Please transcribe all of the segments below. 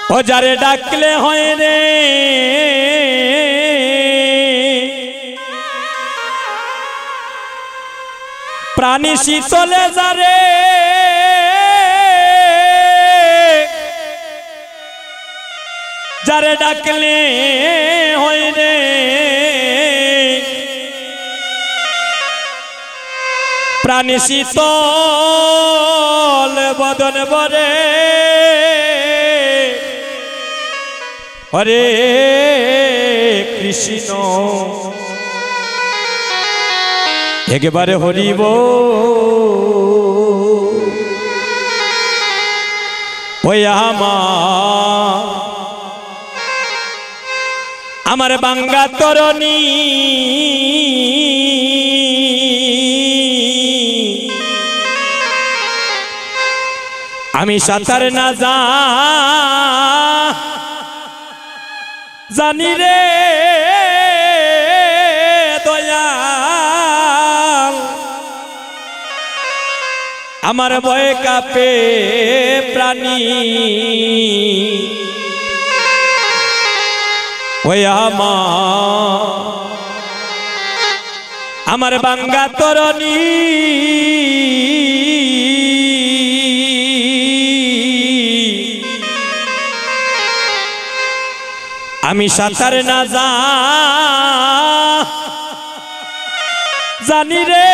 ও যারে ডাকলে হয় রে প্রাণী শীতলে যারে যারে ডাকলে হয় রে প্রাণী শীতল বদন বরে হরে কৃষ্ণ একেবারে হরিব ওই আমার বাঙ্গা তরণী আমি সাঁতার না জানি রে দয়াল আমার ভয়ে কাঁপে প্রাণী ওই আমার বাঙ্গা তরণী আমি সাঁতার না জানি রে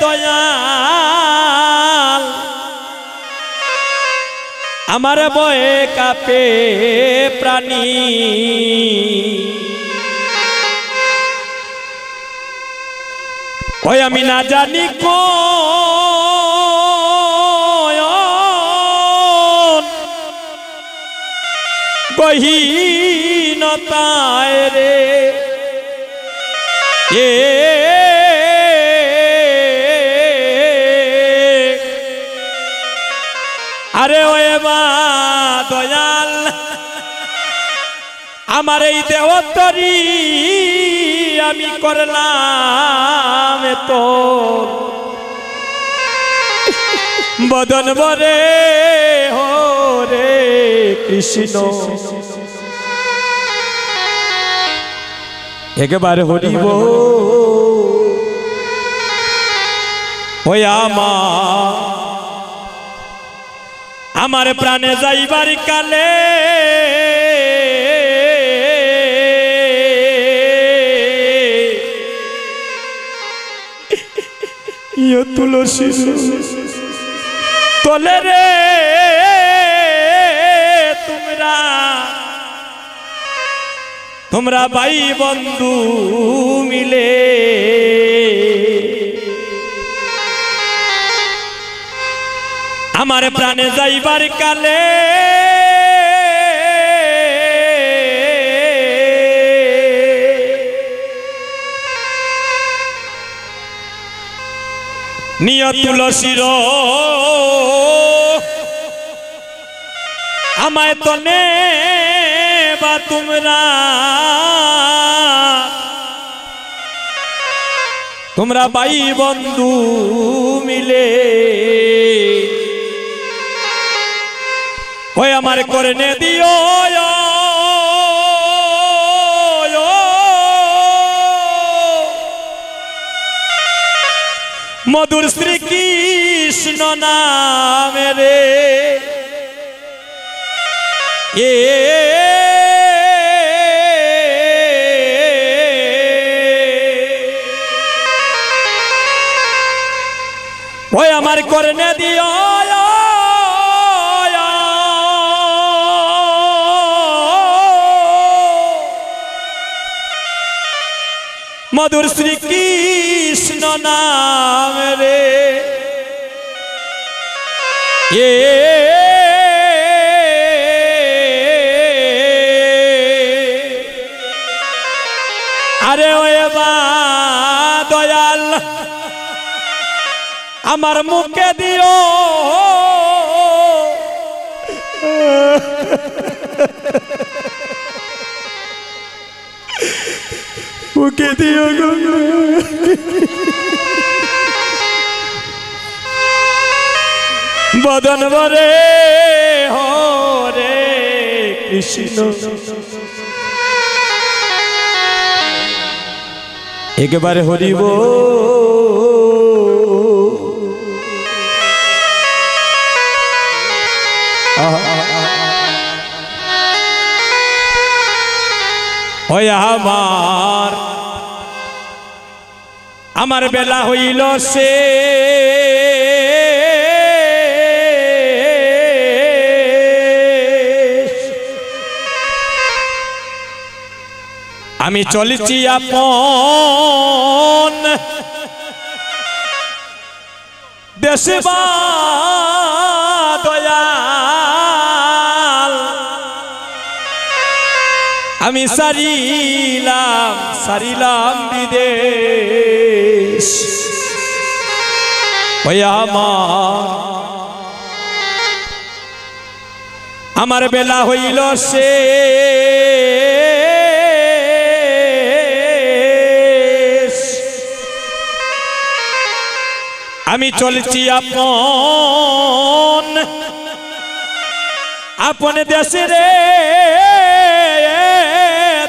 দয়াল আমার ভয়ে কাঁপে প্রাণী ওই আমি না জানি গহীনতায় রে আরে ওয়ে মা দয়াল আমার এই দেহতরি আমি করলাম তো বদন বরে হরে কৃষ্ণ একেবারে হরিব ওই আমার প্রাণে যাইবার কালে তুলসী তলে রে তোমরা ভাই বন্ধু মিলে আমার প্রাণে যাইবার কালে নিয় তুলসীর আমায় তনে বা তোমরা ভাই বন্ধু মিলে ওই আমার করে নে দিও মধুর শ্রীকৃষ্ণ নামে রে ওই আমার করনে দিও মধুর শ্রীকৃষ্ণ নাম রে আরে ওয়ে বা দয়াল আমার মুখে দিও মুখে দিও বদন বরে কৃষ্ণ একবারে হরিব ওই আমার বেলা হইল সে আমি চলেছি আপন দেশে বা দয়াল আমি সারিলাম বিদেশ ওই আমার বেলা হইল সে আমি চলছি আপন দেশে রে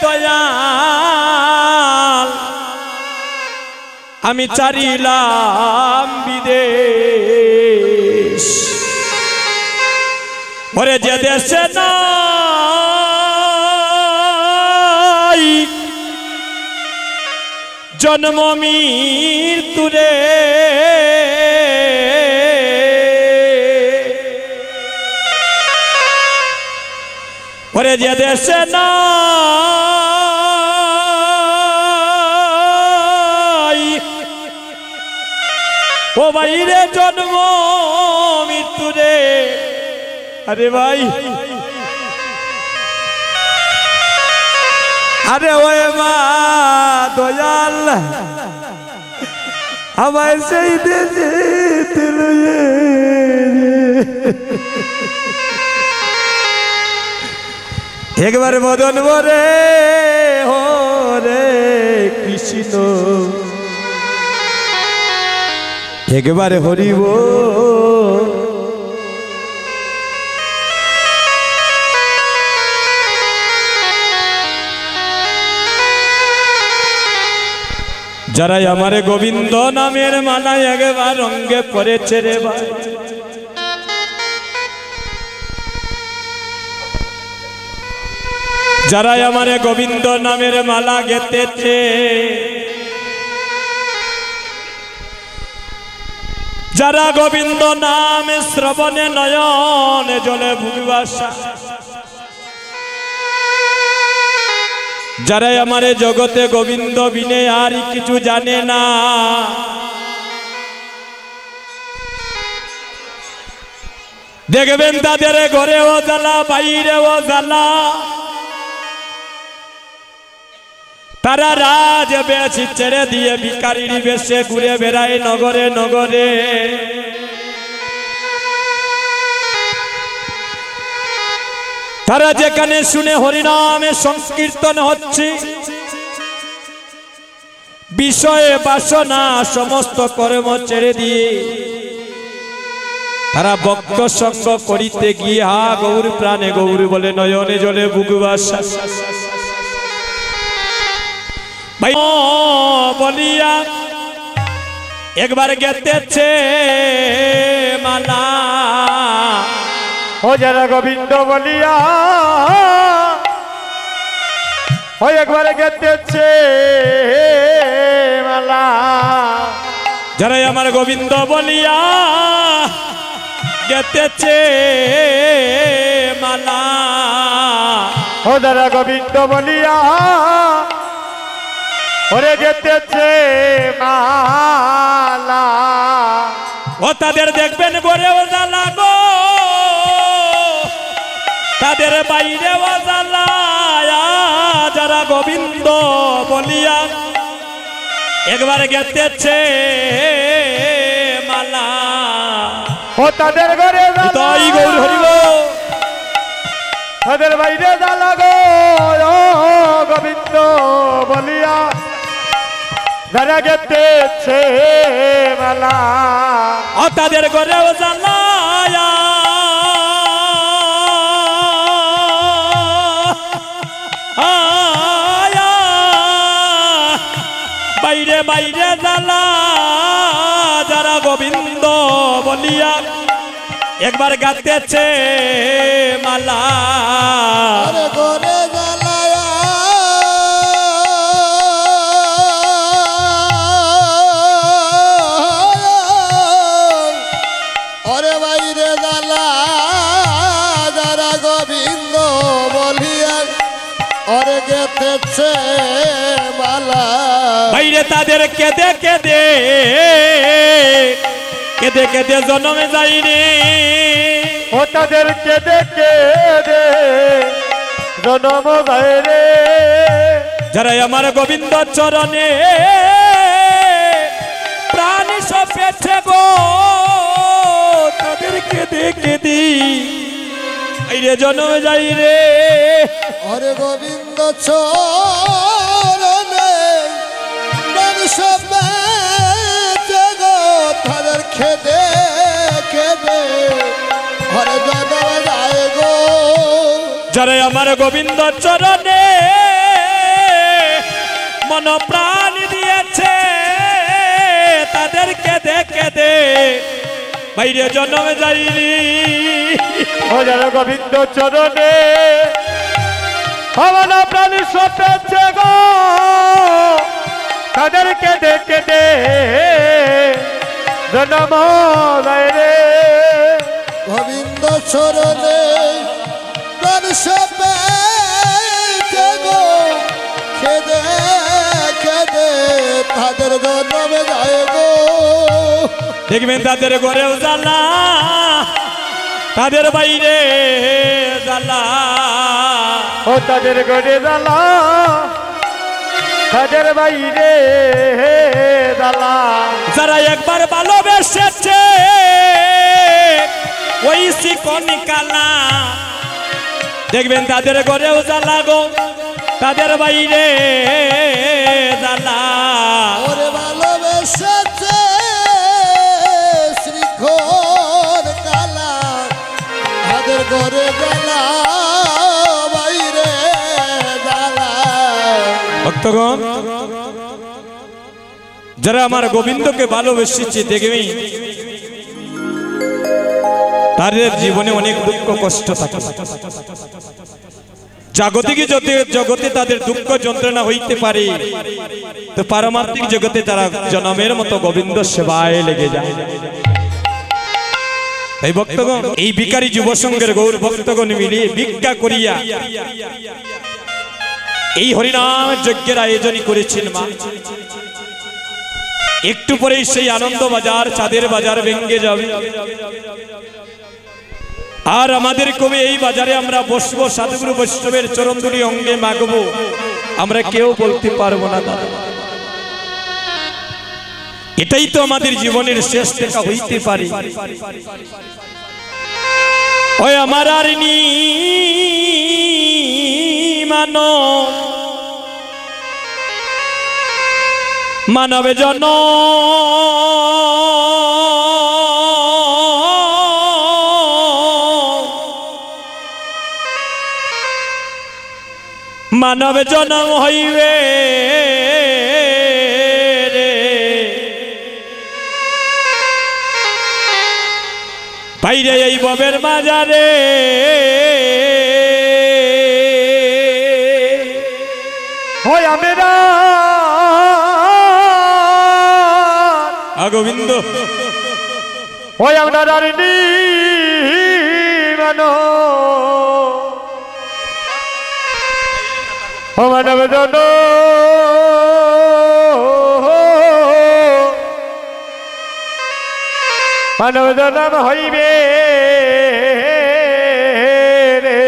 দয়াল আমি চারিলাম বিদেশ ওরে যে দেশে নাই জন্ম মৃত্যুরে ওরে যে দেশে নাই ও বাইরে জন্ম মৃত্যুরে আরে ভাই আরে ওই মা দয়াল আমায় সেই দেশে একবার মদন বরে হরে কৃষ্ণ একবারে হরিব যারা আমারে গোবিন্দ নামের মালা একবার রঙ্গে পড়েছে রে ভাই যারা আমারে গোবিন্দ নামের মালা গেতেছে যারা গোবিন্দ নাম শ্রবণে নয়ন জলে ভুবিবাসা যারা আমারে জগতে গোবিন্দ বিনে আর কিছু জানে না দেখবেন তাদের ঘরেও জ্বালা বাইরেও জ্বালা তারা রাজ বেশি ছেড়ে দিয়ে ভিখারির বেশে ঘুরে বেড়ায় নগরে নগরে তারা যেখানে শুনে হরিনামে সংকীর্তন হচ্ছে বিষয়ে বাসনা সমস্ত কর্ম ছেড়ে দিয়ে তারা ভক্ত সঙ্গ করিতে গিয়ে হা গৌর প্রাণে গৌর বলে নয়নে জলে বুকুবাসা ভাই বলিয়া একবার গেতেছে মালা ও যারা গোবিন্দ বলিয়া ও একবার গেতেছে মালা যারা আমার গোবিন্দ বলিয়া গেতেছে মালা ও যারা গোবিন্দ বলিয়া ওরে গেতেছে মালা ও তাদের দেখবেন বরেও জ্বালা গো তাদের বাইরেও জ্বালা যারা গোবিন্দ বলিয়া একবার গেতেছে মালা ও তাদের ঘরে তাই গৌর হরিব তাদের বাইরে জ্বালা গো গোবিন্দ বলিয়া যারা গেতেছে মালা ও তাদের ঘরেও জ্বালা বাইরে জ্বালা যারা গোবিন্দ বলিয়া একবার গাতেছে মালা আরে গোরে জ্বালায়া ওরে বাইরে জ্বালা যারা গোবিন্দ বলিয়া ওরে গেতেছে মালা বাইরে তাদের কেঁদে কেঁদে কেঁদে কেঁদে জন্মে যাইনি ও তাদের কেঁদে কেঁদে জনম বাইরে যারা আমার গোবিন্দ চরণে প্রাণ সপেছে গো তাদের কেঁদে কেঁদে বাইরে জন্মে যাই রে ওরে গোবিন্দ চরণে প্রাণ সপেছে গো তাদের খেদে খেদে ওরে জনম যায় গো যারা আমার গোবিন্দ চরণে মন প্রাণ দিয়েছে তাদের কেঁদে কেঁদে বাইরে জন্মে যাইনি ও যারা গোবিন্দ চরণে আমার প্রাণী সপেছে গো তাদের কেঁদে কেঁদে জনম বাইরে গোবিন্দ চরণে প্রাণ সপেছে গো খেদে খেদে তাদের জনম যায় গো দেখবেন তাদের ঘরেও জ্বালা তাদের বাইরে জ্বালা ও তাদের গড়ে জ্বালা তাদের বাইরে জ্বালা যারা একবার ভালোবেসেছে ওই শিকনি কালা দেখবেন তাদের ঘরেও জ্বালা গো তাদের বাইরে জ্বালা ওরে ভালোবেসেছে শ্রীঘর কালা তাদের ঘরে জ্বালা বাইরে জ্বালা ভক্তগণ যারা আমার গোবিন্দকে ভালোবেসেছে দেখবি তাদের জীবনে অনেক দুঃখ কষ্ট থাকে জাগতিক জগতে তাদের দুঃখ যন্ত্রণা হইতে পারে তো পারমার্থিক জগতে তারা জনমের মতো গোবিন্দ সেবায় লেগে যায় এই ভক্তগণ এই ভিখারি যুব সংঘের গৌর ভক্তগণ মিলিয়ে ভিক্ষা করিয়া এই হরিনাম যজ্ঞের আয়োজনই করেছেন মা একটু পরেই সেই আনন্দ বাজার চাঁদের বাজার ভেঙে যাবে আর আমাদের কবে এই বাজারে আমরা বসবো সাধুগুরু বৈষ্ণবের চরণ ধুলি অঙ্গে মাগবো আমরা কেউ বলতে পারবো না দাদা এটাই তো আমাদের জীবনের শেষ দেখা হইতে পারে ওই আমার আর নি মানো মানবে জন মানব জনম হইবে রে বাইরে এই ববের বাজারে ওই আমেরা গোবিন্দ ওই আমরা রানী মানো ও মানব জন মানব জনম হইবে রে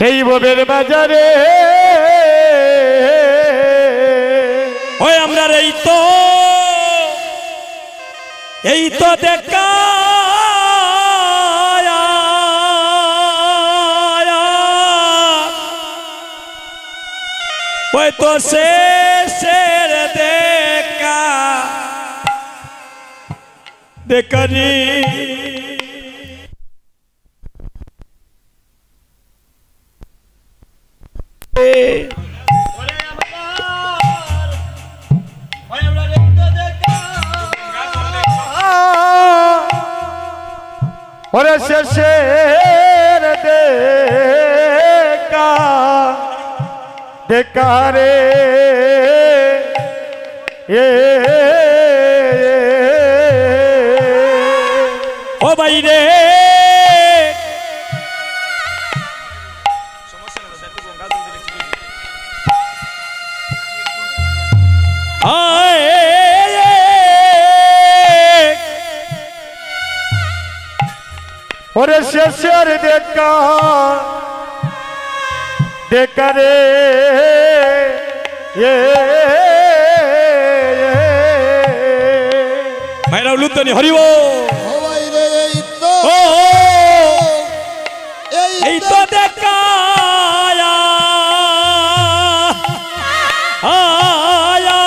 এই ববের বাজারে ওই আমরা এই তো দেখা ওই তো শেষের দেখা দেখানি ওরে শেষের দেখা দেখারে ও বাইরে ওরে শেষের দেখা দেখারে মায়েরা উলুতনি হরিব হবাই রে ও এই এই তো দেখায়া আয়া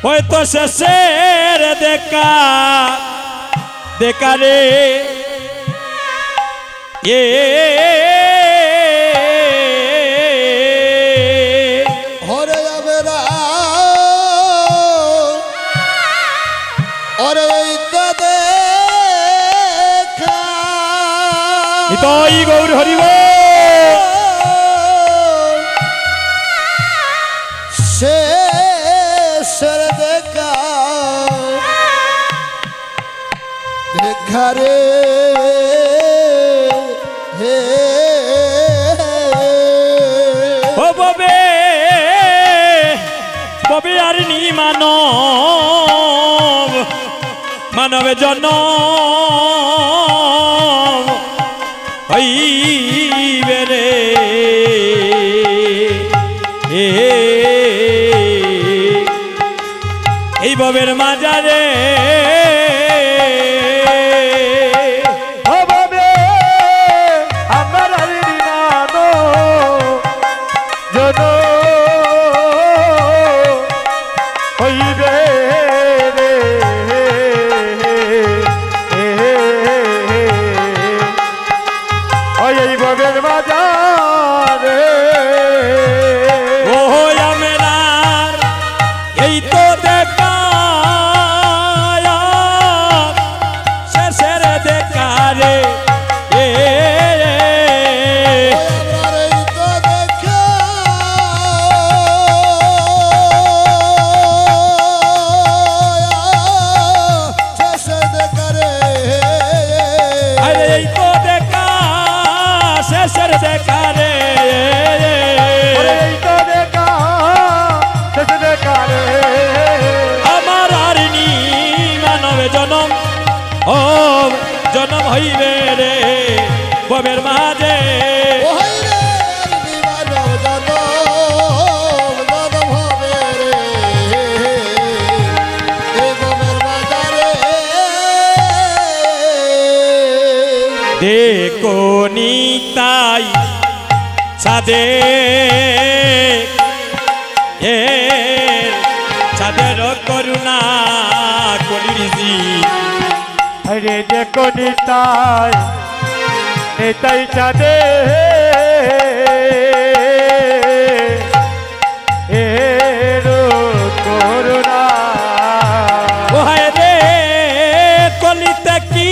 ওই তো শেষের দেখা দেখারে হরে যাবেরা ওরে এই তো দেখা নিতাই গৌর হরিব শেষের দেখা দেখারে হে ও ববে ববে আর নি মানব মানবে জন্ম হইবে রে এই ববের মাজারে হবে আমার মানো জন হইবে রে ওই ববের বাজারে ও আমেরার এই তো দেখা শেষের দেখা রে আমার এই তো দেখা শেষে দেখারে আরে এই তো দেখা শেষের দেখা রে এই তো দেখা শেষ দেখা রে আমার আর নি মানবে জনম ও জনম হইবে রে ববের মাঝে ওহাই রে বিমানব জনম হবে রে এই বনের বাজারে দেখো নিতাই ছাদে এ ছাদের করুণা কলিরিজি আরে দেখো নিতাই নিতাই চাঁদে এরো করুণা ওহায় রে কলিতে কি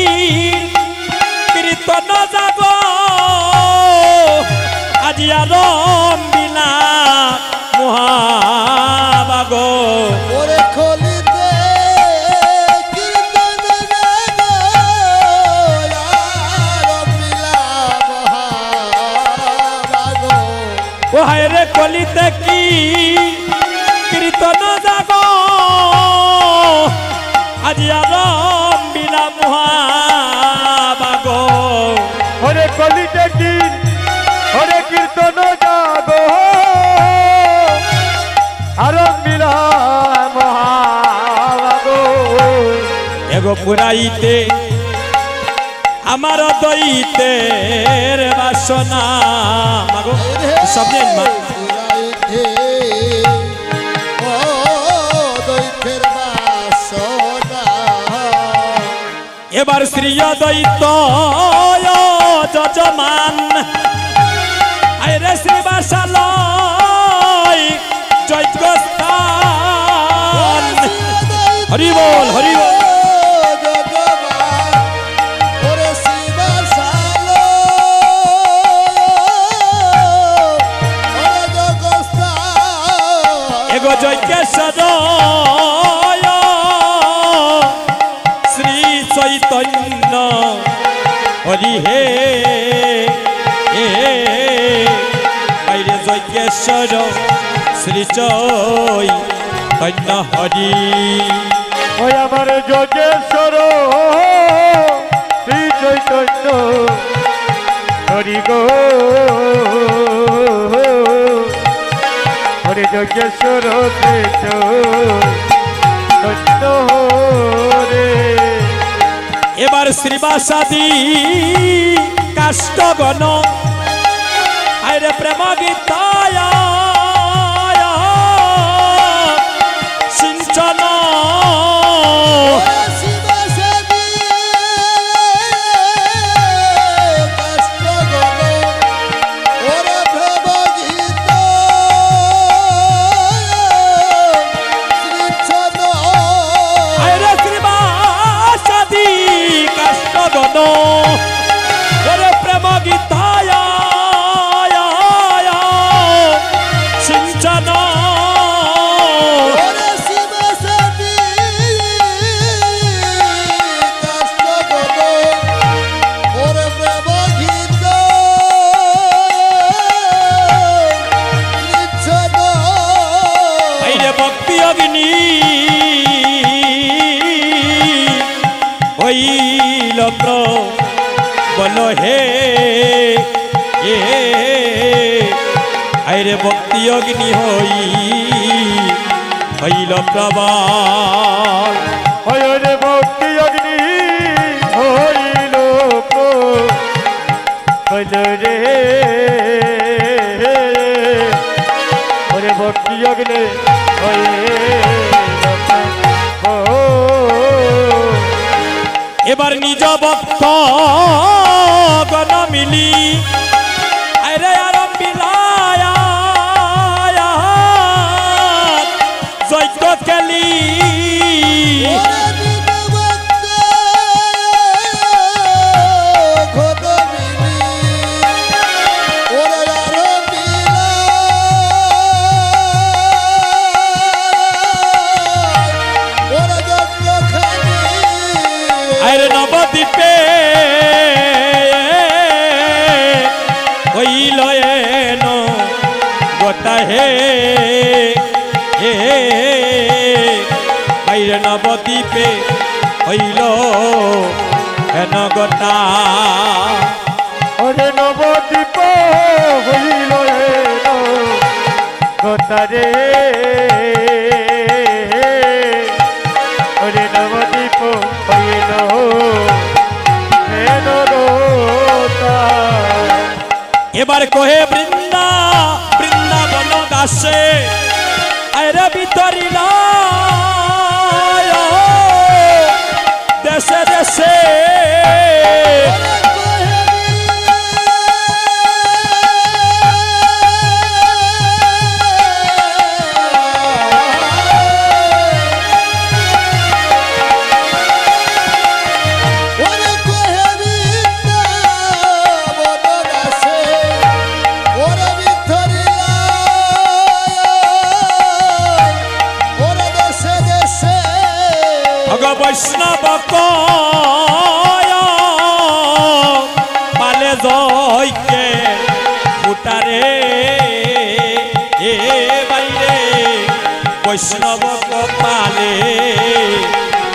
কীর্তন যাব আজি আরম বিনা মহাবাগ ওরে খলিতে কীর্তন গাগো আর মিলা মহাভাগো ওহায় রে কলিতে কি কীর্তন যাব আজি আরম বিনা মহাবাগ ওরে কলিতে কি ওরে কীর্তন যাগো আর মিলা মহাগো এগো পুরাইতে আমার দইতের বাসনা মাগো সব দিন মা পুরাইতে ও দৈতের বাসনা এবার শ্রী দৈত যজমান আইরে শ্রী বাসালয় যজ্ঞস্থান হরি বল হরি বল ভগবান যজ্ঞেশ্বর শ্রী চৈতন্য হরি হে বাইরে যজ্ঞেশ্বর শ্রী চৈতন্য হরি ওই আমার যোগেশ্বর শ্রী চৈতন্য হরি গো হরি যোগেশ্বর শ্রী চৈতন্য হরে এবার শ্রীবাসাদি কাষ্টগণ আইরে প্রেম গীতায় সিঞ্চন আইরে শ্রীবাসাদি কাষ্টগণ ওরে প্রেম গীতায় সিঞ্চন আইরে ভক্তি অগ্নি হইল বল হে আইরে ভক্তি অগ্নি হইল প্রবল হরে ভক্তি অগ্নি হইল বল রে হরে ভক্তি অগ্নি হইল এবার নিজ ভক্ত গণ মিলি আইরে আরম্ভিলায় যজ্ঞ খেলি আইরে নবদ্বীপে হইল এন গোটা হে আইরে নবদ্বীপে হইল এন গোটা হরে নবদ্বীপ হইল গোটারে হরে নবদ্বীপ হইল এবার কহে বৃন্দাবন দাসে আইরে ভিতরিল দেশে দেশে বৈষ্ণব পালে জয়কে ফুটারে বাইরে বৈষ্ণব পালে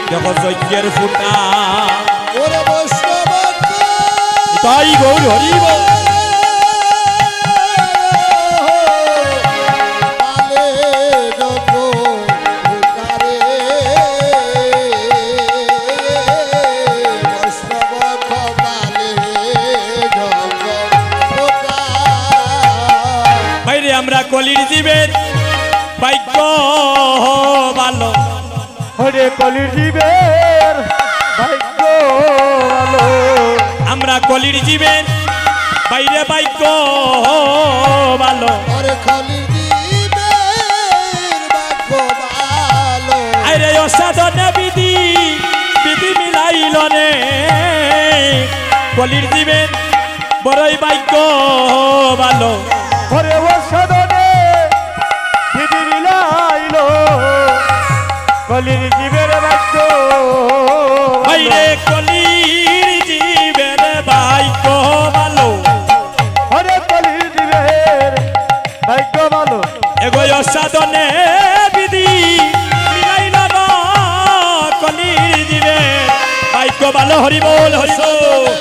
দেখো যজ্ঞের ফুটা তাই গৌর হরিব আমরা কলির জীবের ভাগ্য ভালো হরে কলির জীবের ভাগ্য ভালো আমরা কলির জীবের বাইরে ভাগ্য ভালো আরে কলির জীবের ভাগ্য ভালো আরে অসাধনে বিধি মিলাইল নে কলির জীবের বড়ই ভাগ্য ভালো হরে ও সদনে বিধি মিলাইল কলির জীবের ভাগ্য বাইরে কলির জীবের ভাগ্য ভালো হরে কলির জীবের ভাগ্য ভালো এগোয় সাধনে বিধি মিলাইল না কলির জীবের ভাগ্য ভালো হরি বল হরি বল